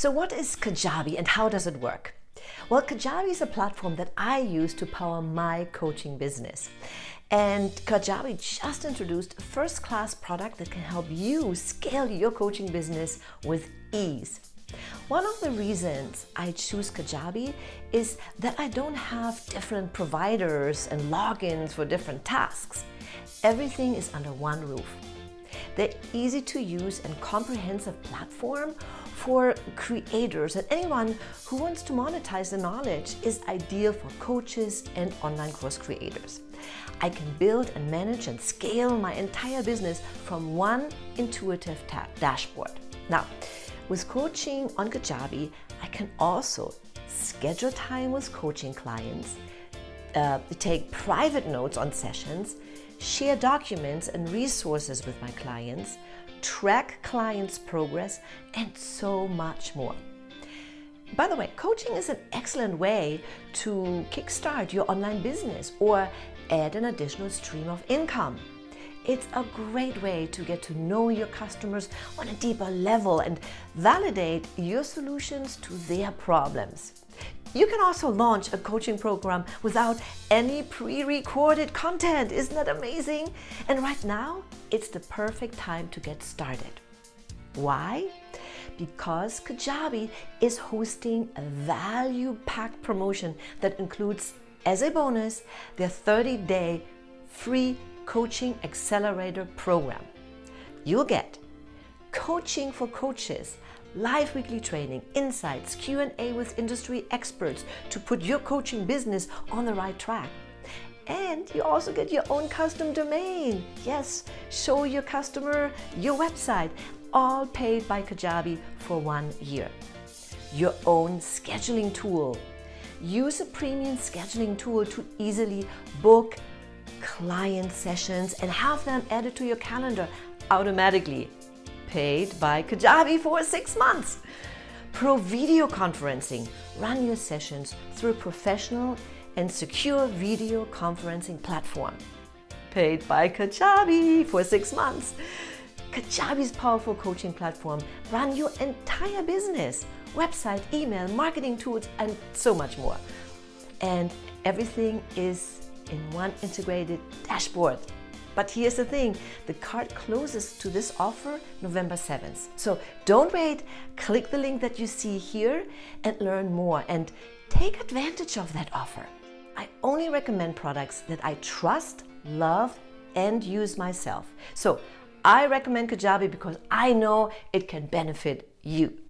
So what is Kajabi and how does it work? Well, Kajabi is a platform that I use to power my coaching business. And Kajabi just introduced a first-class product that can help you scale your coaching business with ease. One of the reasons I choose Kajabi is that I don't have different providers and logins for different tasks. Everything is under one roof. The easy to use and comprehensive platform for creators and anyone who wants to monetize the knowledge is ideal for coaches and online course creators. I can build and manage and scale my entire business from one intuitive dashboard. Now, with coaching on Kajabi, I can also schedule time with coaching clients, take private notes on sessions, share documents and resources with my clients, track clients' progress, and so much more. By the way, coaching is an excellent way to kickstart your online business or add an additional stream of income. It's a great way to get to know your customers on a deeper level and validate your solutions to their problems. You can also launch a coaching program without any pre-recorded content. Isn't that amazing? And right now, it's the perfect time to get started. Why? Because Kajabi is hosting a value-packed promotion that includes, as a bonus, their 30-day free Coaching Accelerator program. You'll get coaching for coaches, live weekly training, insights, Q&A with industry experts to put your coaching business on the right track. And you also get your own custom domain. Yes, show your customer your website, all paid by Kajabi for 1 year. Your own scheduling tool. Use a premium scheduling tool to easily book client sessions and have them added to your calendar automatically. Paid by Kajabi for 6 months. Pro video conferencing. Run your sessions through a professional and secure video conferencing platform. Paid by Kajabi for 6 months. Kajabi's powerful coaching platform. Run your entire business. Website, email, marketing tools, and so much more. And everything is in one integrated dashboard. But here's the thing, the card closes to this offer November 7th. So don't wait, click the link that you see here and learn more and take advantage of that offer. I only recommend products that I trust, love, and use myself. So I recommend Kajabi because I know it can benefit you.